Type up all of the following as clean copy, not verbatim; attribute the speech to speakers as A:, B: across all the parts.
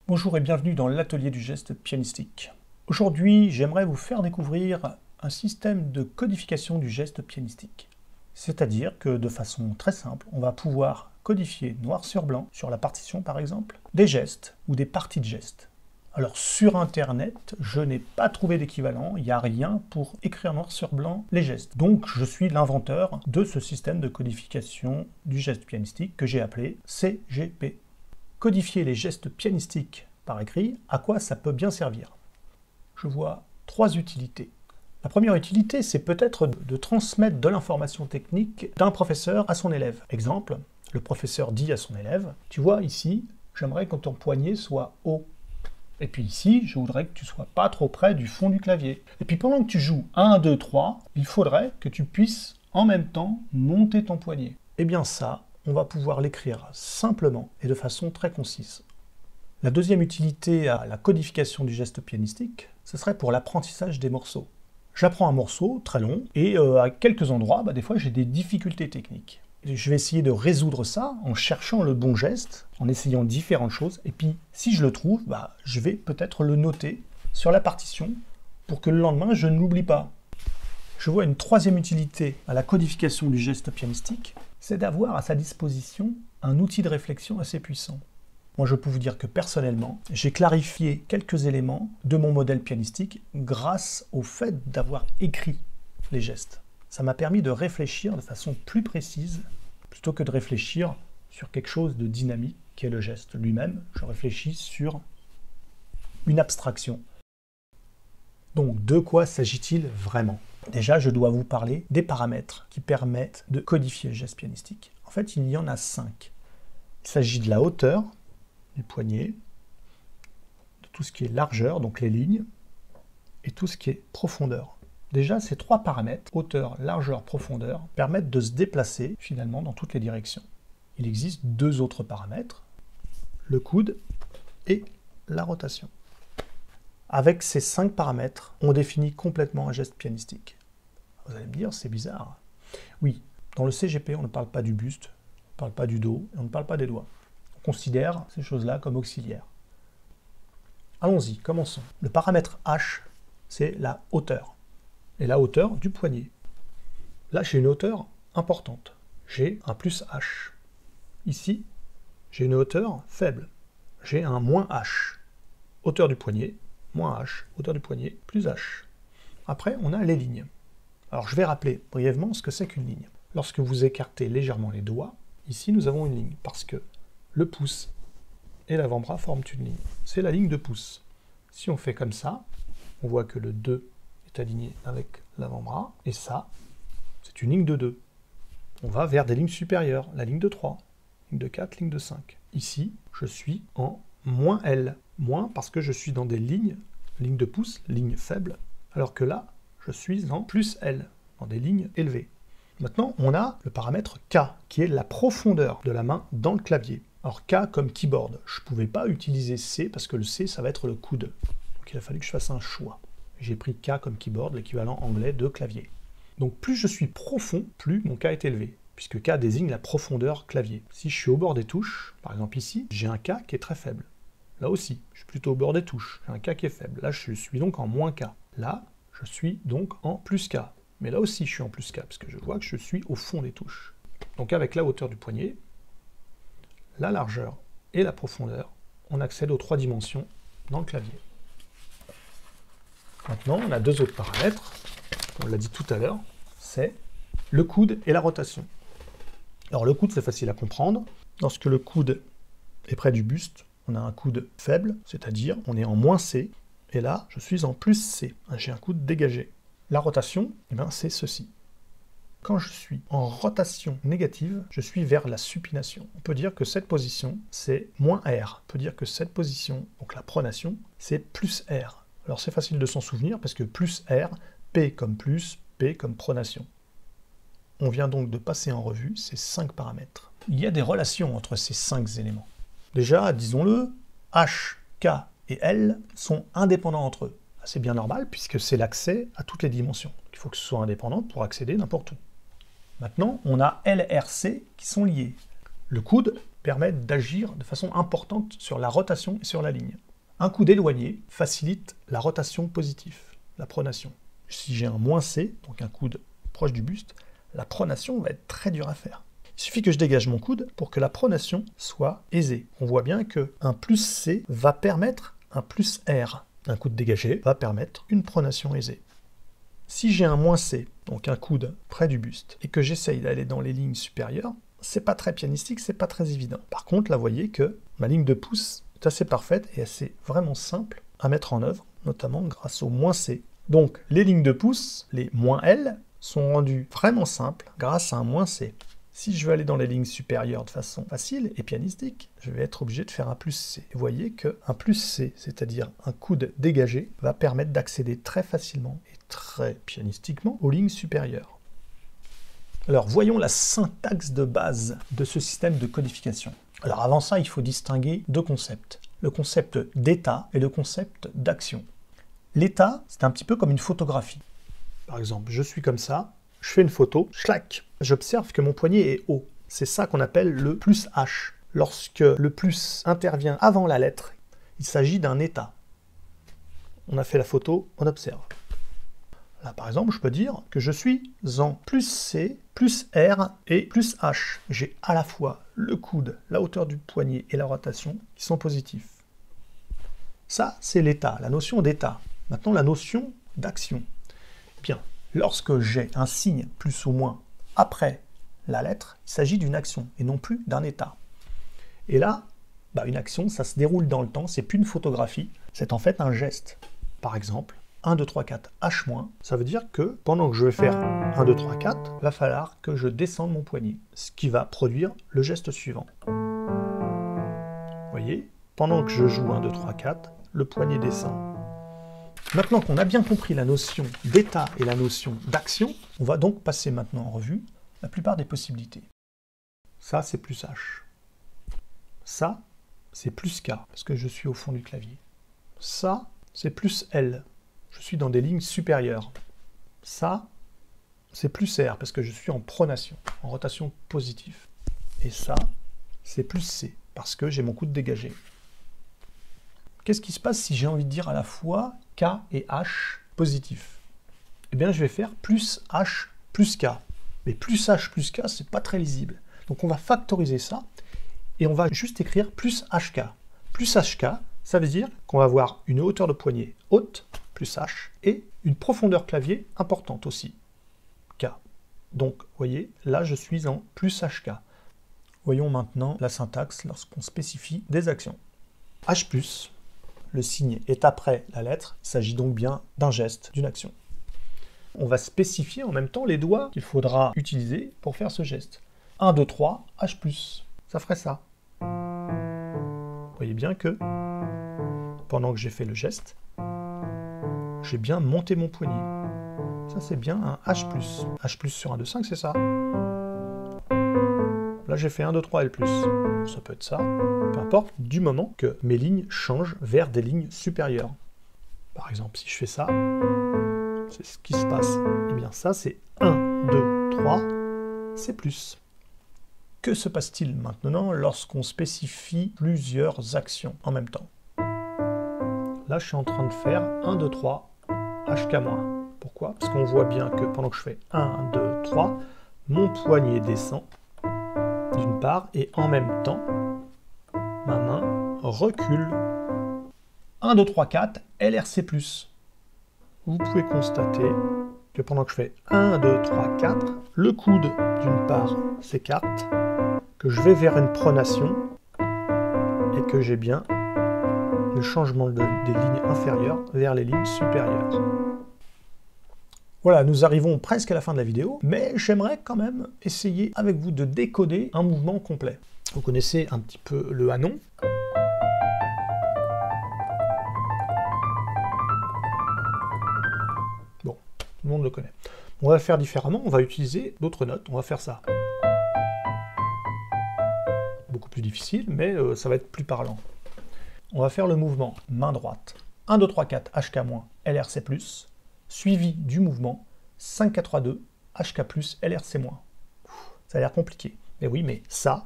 A: Bonjour et bienvenue dans l'atelier du geste pianistique. Aujourd'hui, j'aimerais vous faire découvrir un système de codification du geste pianistique. C'est-à-dire que de façon très simple, on va pouvoir codifier noir sur blanc, sur la partition par exemple, des gestes ou des parties de gestes. Alors sur internet, je n'ai pas trouvé d'équivalent, il n'y a rien pour écrire noir sur blanc les gestes. Donc je suis l'inventeur de ce système de codification du geste pianistique que j'ai appelé CGP. Codifier les gestes pianistiques par écrit, à quoi ça peut bien servir? Je vois trois utilités. La première utilité, c'est peut-être de transmettre de l'information technique d'un professeur à son élève. Exemple, le professeur dit à son élève, tu vois ici, j'aimerais que ton poignet soit haut. Et puis ici, je voudrais que tu sois pas trop près du fond du clavier. Et puis pendant que tu joues 1, 2, 3, il faudrait que tu puisses en même temps monter ton poignet. Eh bien ça, on va pouvoir l'écrire simplement et de façon très concise. La deuxième utilité à la codification du geste pianistique, ce serait pour l'apprentissage des morceaux. J'apprends un morceau très long et à quelques endroits, des fois j'ai des difficultés techniques. Et je vais essayer de résoudre ça en cherchant le bon geste, en essayant différentes choses, et puis si je le trouve, je vais peut-être le noter sur la partition pour que le lendemain je ne l'oublie pas. Je vois une troisième utilité à la codification du geste pianistique, c'est d'avoir à sa disposition un outil de réflexion assez puissant. Moi, je peux vous dire que personnellement, j'ai clarifié quelques éléments de mon modèle pianistique grâce au fait d'avoir écrit les gestes. Ça m'a permis de réfléchir de façon plus précise, plutôt que de réfléchir sur quelque chose de dynamique, qui est le geste lui-même. Je réfléchis sur une abstraction. Donc, de quoi s'agit-il vraiment? Déjà, je dois vous parler des paramètres qui permettent de codifier le geste pianistique. En fait, il y en a 5. Il s'agit de la hauteur du poignet, de tout ce qui est largeur, donc les lignes, et tout ce qui est profondeur. Déjà, ces trois paramètres, hauteur, largeur, profondeur, permettent de se déplacer finalement dans toutes les directions. Il existe deux autres paramètres, le coude et la rotation. Avec ces 5 paramètres, on définit complètement un geste pianistique. Vous allez me dire, c'est bizarre. Oui, dans le CGP, on ne parle pas du buste, on ne parle pas du dos, et on ne parle pas des doigts. On considère ces choses-là comme auxiliaires. Allons-y, commençons. Le paramètre H, c'est la hauteur. Et la hauteur du poignet. Là, j'ai une hauteur importante. J'ai un plus H. Ici, j'ai une hauteur faible. J'ai un moins H. Hauteur du poignet, moins H, hauteur du poignet, plus H. Après, on a les lignes. Alors, je vais rappeler brièvement ce que c'est qu'une ligne. Lorsque vous écartez légèrement les doigts, ici, nous avons une ligne, parce que le pouce et l'avant-bras forment une ligne. C'est la ligne de pouce. Si on fait comme ça, on voit que le 2 est aligné avec l'avant-bras, et ça, c'est une ligne de 2. On va vers des lignes supérieures, la ligne de 3, ligne de 4, ligne de 5. Ici, je suis en moins L. Moins parce que je suis dans des lignes de pouce, ligne faible, alors que là, je suis en plus L, dans des lignes élevées. Maintenant, on a le paramètre K, qui est la profondeur de la main dans le clavier. Alors K comme keyboard, je ne pouvais pas utiliser C, parce que le C, ça va être le coude. Donc il a fallu que je fasse un choix. J'ai pris K comme keyboard, l'équivalent anglais de clavier. Donc plus je suis profond, plus mon K est élevé, puisque K désigne la profondeur clavier. Si je suis au bord des touches, par exemple ici, j'ai un K qui est très faible. Là aussi, je suis plutôt au bord des touches, j'ai un K qui est faible. Là, je suis donc en moins K. Là, je suis donc en plus K. Mais là aussi, je suis en plus K, parce que je vois que je suis au fond des touches. Donc avec la hauteur du poignet, la largeur et la profondeur, on accède aux 3 dimensions dans le clavier. Maintenant, on a 2 autres paramètres, on l'a dit tout à l'heure, c'est le coude et la rotation. Alors le coude, c'est facile à comprendre. Lorsque le coude est près du buste, on a un coude faible, c'est-à-dire on est en moins C, et là, je suis en plus C. J'ai un coude dégagé. La rotation, c'est ceci. Quand je suis en rotation négative, je suis vers la supination. On peut dire que cette position, c'est moins R. On peut dire que cette position, donc la pronation, c'est plus R. Alors c'est facile de s'en souvenir, parce que plus R, P comme plus, P comme pronation. On vient donc de passer en revue ces 5 paramètres. Il y a des relations entre ces 5 éléments. Déjà, disons-le, H, K et L sont indépendants entre eux. C'est bien normal, puisque c'est l'accès à toutes les dimensions. Il faut que ce soit indépendant pour accéder n'importe où. Maintenant, on a L, R, C qui sont liés. Le coude permettent d'agir de façon importante sur la rotation et sur la ligne. Un coude éloigné facilite la rotation positive, la pronation. Si j'ai un -C, donc un coude proche du buste, la pronation va être très dure à faire. Il suffit que je dégage mon coude pour que la pronation soit aisée. On voit bien qu'un +C va permettre un +R. Un coude dégagé va permettre une pronation aisée. Si j'ai un -C, donc un coude près du buste, et que j'essaye d'aller dans les lignes supérieures, c'est pas très pianistique, c'est pas très évident. Par contre, là, vous voyez que ma ligne de pouce est assez parfaite et assez vraiment simple à mettre en œuvre, notamment grâce au -C. Donc, les lignes de pouce, les -L, sont rendues vraiment simples grâce à un -C. Si je veux aller dans les lignes supérieures de façon facile et pianistique, je vais être obligé de faire un +C. Vous voyez qu'un +C, c'est-à-dire un coude dégagé, va permettre d'accéder très facilement et très pianistiquement aux lignes supérieures. Alors, voyons la syntaxe de base de ce système de codification. Alors, avant ça, il faut distinguer deux concepts. Le concept d'état et le concept d'action. L'état, c'est un petit peu comme une photographie. Par exemple, je suis comme ça, je fais une photo, schlac, j'observe que mon poignet est haut. C'est ça qu'on appelle le +H. Lorsque le plus intervient avant la lettre, il s'agit d'un état. On a fait la photo, on observe. Là, par exemple, je peux dire que je suis en +C, +R et +H. J'ai à la fois le coude, la hauteur du poignet et la rotation qui sont positifs. Ça, c'est l'état, la notion d'état. Maintenant, la notion d'action. Bien, lorsque j'ai un signe plus ou moins après la lettre, il s'agit d'une action et non plus d'un état. Et là, une action, ça se déroule dans le temps, c'est plus une photographie, c'est en fait un geste. Par exemple, 1, 2, 3, 4, H-, ça veut dire que pendant que je vais faire 1, 2, 3, 4, il va falloir que je descende mon poignet, ce qui va produire le geste suivant. Vous voyez, pendant que je joue 1, 2, 3, 4, le poignet descend. Maintenant qu'on a bien compris la notion d'état et la notion d'action, on va donc passer maintenant en revue la plupart des possibilités. Ça, c'est +H. Ça, c'est +K, parce que je suis au fond du clavier. Ça, c'est +L. Je suis dans des lignes supérieures. Ça, c'est +R, parce que je suis en pronation, en rotation positive. Et ça, c'est +C, parce que j'ai mon coude dégagé. Qu'est-ce qui se passe si j'ai envie de dire à la fois K et H positif? Eh bien, je vais faire +H +K. Mais +H +K, c'est pas très lisible. Donc, on va factoriser ça et on va juste écrire +HK. +HK, ça veut dire qu'on va avoir une hauteur de poignet haute, +H, et une profondeur clavier importante aussi, K. Donc, vous voyez, là, je suis en +HK. Voyons maintenant la syntaxe lorsqu'on spécifie des actions. H+, le signe est après la lettre, il s'agit donc bien d'un geste, d'une action. On va spécifier en même temps les doigts qu'il faudra utiliser pour faire ce geste. 1, 2, 3, H+, ça ferait ça. Vous voyez bien que, pendant que j'ai fait le geste, j'ai bien monté mon poignet. Ça, c'est bien un H+. H+ sur 1, 2, 5, c'est ça. Là, j'ai fait 1, 2, 3, L+. Ça peut être ça, peu importe, du moment que mes lignes changent vers des lignes supérieures. Par exemple, si je fais ça, c'est ce qui se passe. Eh bien, ça, c'est 1, 2, 3, c'est plus. Que se passe-t-il maintenant lorsqu'on spécifie plusieurs actions en même temps? Là, je suis en train de faire 1, 2, 3, HK-. Pourquoi? Parce qu'on voit bien que pendant que je fais 1, 2, 3, mon poignet descend d'une part, et en même temps, ma main recule. 1, 2, 3, 4, LRC+. Vous pouvez constater que pendant que je fais 1, 2, 3, 4, le coude, d'une part, s'écarte, que je vais vers une pronation, et que j'ai bien le changement des lignes inférieures vers les lignes supérieures. Voilà, nous arrivons presque à la fin de la vidéo, mais j'aimerais quand même essayer avec vous de décoder un mouvement complet. Vous connaissez un petit peu le Hanon. Bon, tout le monde le connaît. On va le faire différemment, on va utiliser d'autres notes, on va faire ça. Beaucoup plus difficile, mais ça va être plus parlant. On va faire le mouvement main droite. 1, 2, 3, 4, HK-, LRC+, suivi du mouvement 5, 4, 3, 2, HK+, LRC-. Ça a l'air compliqué. Mais oui, mais ça,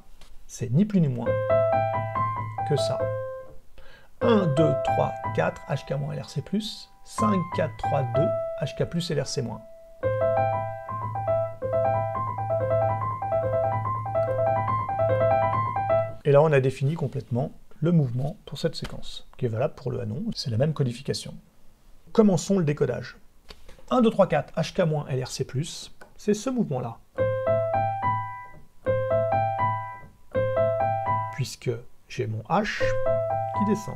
A: c'est ni plus ni moins que ça. 1, 2, 3, 4, HK moins LRC+, 5, 4, 3, 2, HK plus LRC moins. Et là, on a défini complètement le mouvement pour cette séquence, qui est valable pour le anon, c'est la même codification. Commençons le décodage. 1, 2, 3, 4, HK moins LRC+, c'est ce mouvement-là. Puisque j'ai mon H qui descend.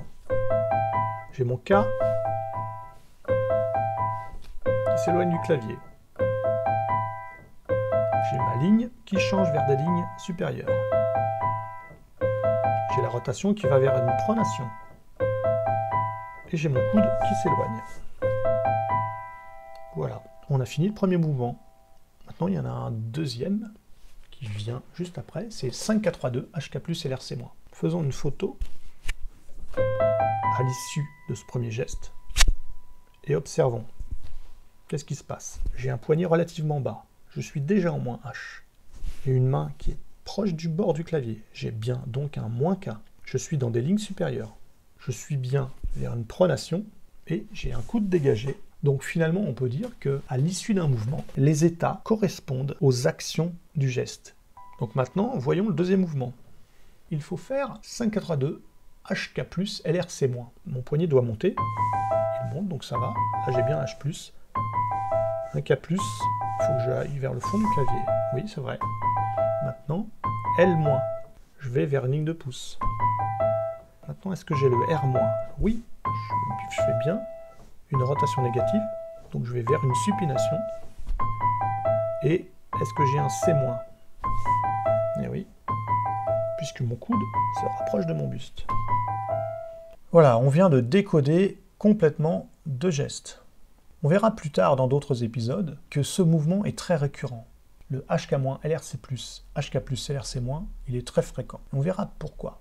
A: J'ai mon K qui s'éloigne du clavier. J'ai ma ligne qui change vers des lignes supérieures. J'ai la rotation qui va vers une pronation. Et j'ai mon coude qui s'éloigne. Voilà, on a fini le premier mouvement. Maintenant, il y en a un deuxième qui vient juste après. C'est 5, 4, 3, 2, HK plus LRC moins. Faisons une photo à l'issue de ce premier geste. Et observons. Qu'est-ce qui se passe? J'ai un poignet relativement bas. Je suis déjà en moins H. J'ai une main qui est proche du bord du clavier. J'ai bien donc un moins K. Je suis dans des lignes supérieures. Je suis bien vers une pronation et j'ai un coude dégagé. Donc finalement, on peut dire qu'à l'issue d'un mouvement, les états correspondent aux actions du geste. Donc maintenant, voyons le deuxième mouvement. Il faut faire 5, 4, 3, 2, HK plus LRC moins. Mon poignet doit monter. Il monte, donc ça va. Là, j'ai bien H plus. Un K plus, il faut que j'aille vers le fond du clavier. Oui, c'est vrai. Maintenant, L moins. Je vais vers une ligne de pouce. Maintenant, est-ce que j'ai le R moins? Oui, je fais bien une rotation négative. Donc je vais vers une supination. Et est-ce que j'ai un C moins? Eh oui, puisque mon coude se rapproche de mon buste. Voilà, on vient de décoder complètement deux gestes. On verra plus tard dans d'autres épisodes que ce mouvement est très récurrent. Le HK- LRC+, HK+, LRC-, il est très fréquent. On verra pourquoi.